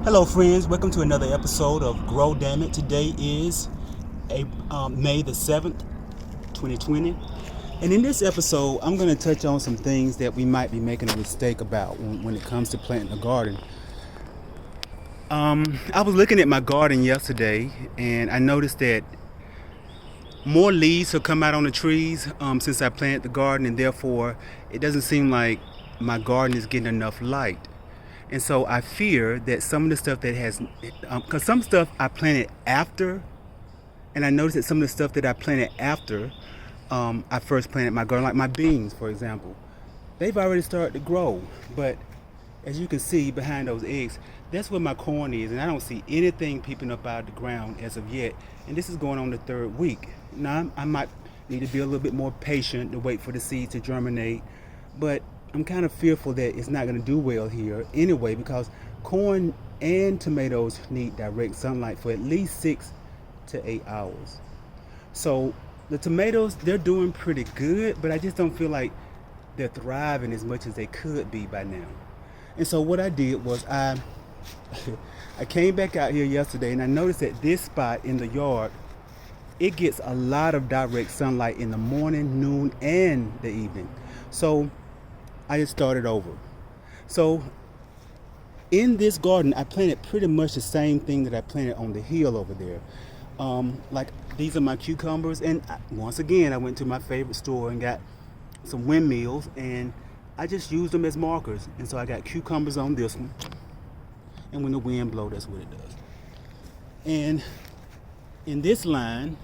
Hello, friends. Welcome to another episode of Grow Dammit. Today is May the 7th, 2020. And in this episode, I'm going to touch on some things that we might be making a mistake about when it comes to planting a garden. I was looking at my garden yesterday and I noticed that more leaves have come out on the trees since I planted the garden, and therefore it doesn't seem like my garden is getting enough light. And so I fear that some of the stuff that has, because some stuff I planted after, and I noticed that some of the stuff that I planted after I first planted my garden, like my beans, for example, they've already started to grow. But as you can see behind those eggs, that's where my corn is, and I don't see anything peeping up out of the ground as of yet. And this is going on the third week. Now I might need to be a little bit more patient to wait for the seeds to germinate, but I'm kind of fearful that it's not going to do well here anyway, because corn and tomatoes need direct sunlight for at least 6 to 8 hours. So the tomatoes, they're doing pretty good, but I just don't feel like they're thriving as much as they could be by now. And so what I did was I came back out here yesterday and I noticed that this spot in the yard, it gets a lot of direct sunlight in the morning, noon, and the evening. So I just started over. So in this garden, I planted pretty much the same thing that I planted on the hill over there. Like these are my cucumbers, and once again, I went to my favorite store and got some windmills, and I just used them as markers. And so I got cucumbers on this one, and when the wind blows, that's what it does. And in this line,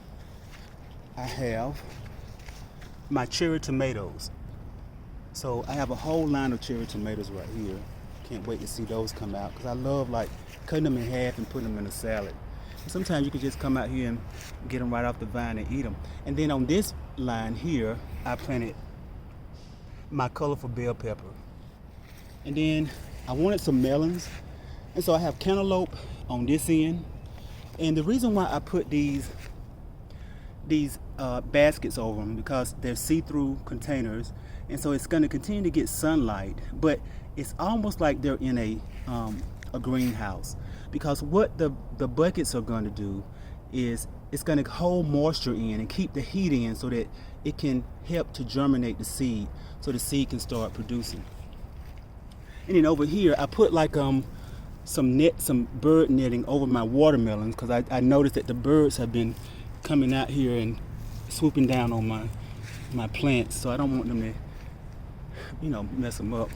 I have my cherry tomatoes. So I have a whole line of cherry tomatoes right here. Can't wait to see those come out, because I love like cutting them in half and putting them in a salad. And sometimes you can just come out here and get them right off the vine and eat them. And then on this line here, I planted my colorful bell pepper. And then I wanted some melons. And so I have cantaloupe on this end. And the reason why I put these baskets over them, because they're see-through containers, and so it's going to continue to get sunlight, but it's almost like they're in a greenhouse, because what the buckets are going to do is it's going to hold moisture in and keep the heat in so that it can help to germinate the seed, so the seed can start producing. And then over here I put like some bird netting over my watermelons, because I noticed that the birds have been coming out here and swooping down on my plants, so I don't want them to mess them up.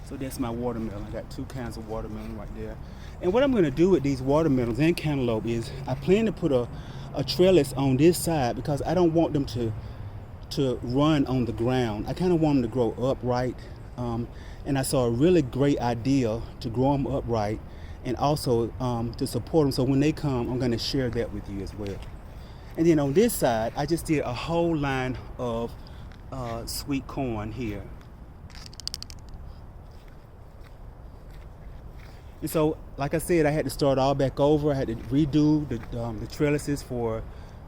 So that's my watermelon. I got two kinds of watermelon right there. And what I'm going to do with these watermelons and cantaloupe is I plan to put a trellis on this side, because I don't want them to run on the ground. I kind of want them to grow upright. And I saw a really great idea to grow them upright, and also to support them. So when they come, I'm going to share that with you as well. And then on this side, I just did a whole line of sweet corn here. And so, like I said, I had to start all back over. I had to redo the trellises for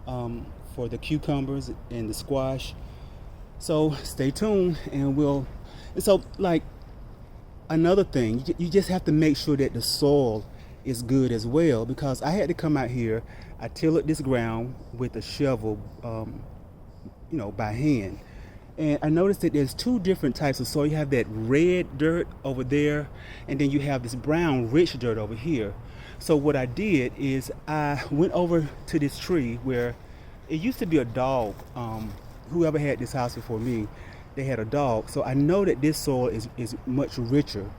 the cucumbers and the squash. So stay tuned, and so like another thing, you just have to make sure that the soil is good as well, because I had to come out here. I tilled this ground with a shovel, by hand. And I noticed that there's two different types of soil. You have that red dirt over there, and then you have this brown rich dirt over here. So what I did is I went over to this tree where it used to be a dog. Whoever had this house before me, they had a dog. So I know that this soil is much richer,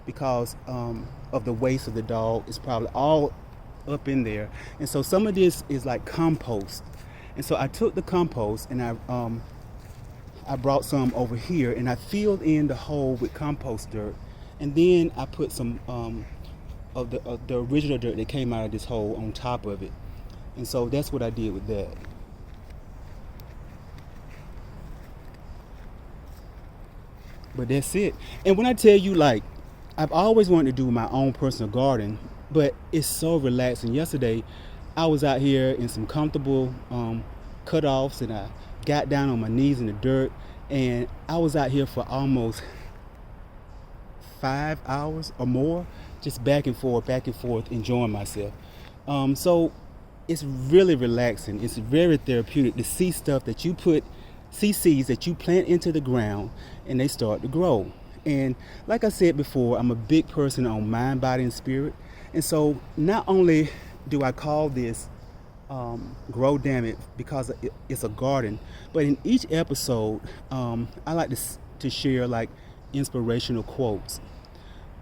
because of the waste of the dog. It's probably all up in there. And so some of this is like compost. And so I took the compost and I brought some over here, and I filled in the hole with compost dirt, and then I put some of the original dirt that came out of this hole on top of it. And so that's what I did with that. But that's it. And when I tell you, like, I've always wanted to do my own personal garden, but it's so relaxing. Yesterday I was out here in some comfortable cutoffs, and I got down on my knees in the dirt, and I was out here for almost 5 hours or more, just back and forth, enjoying myself. So it's really relaxing. It's very therapeutic to see stuff that see seeds that you plant into the ground and they start to grow. And like I said before, I'm a big person on mind, body, and spirit. And so not only do I call this Grow Dammit because it's a garden, but in each episode, I like to share like inspirational quotes.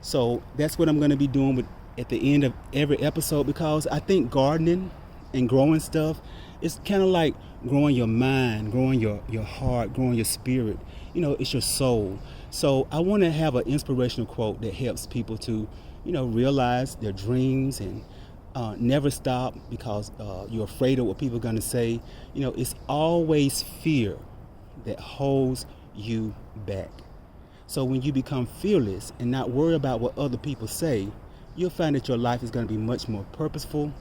So that's what I'm going to be doing at the end of every episode, because I think gardening and growing stuff is kind of like growing your mind, growing your heart, growing your spirit. It's your soul. So I want to have an inspirational quote that helps people to, realize their dreams and never stop because you're afraid of what people are going to say. It's always fear that holds you back. So when you become fearless and not worry about what other people say, you'll find that your life is going to be much more purposeful,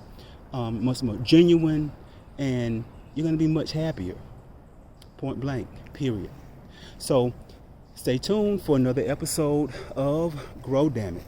much more genuine, and you're going to be much happier. Point blank, period. So stay tuned for another episode of Grow Dammit.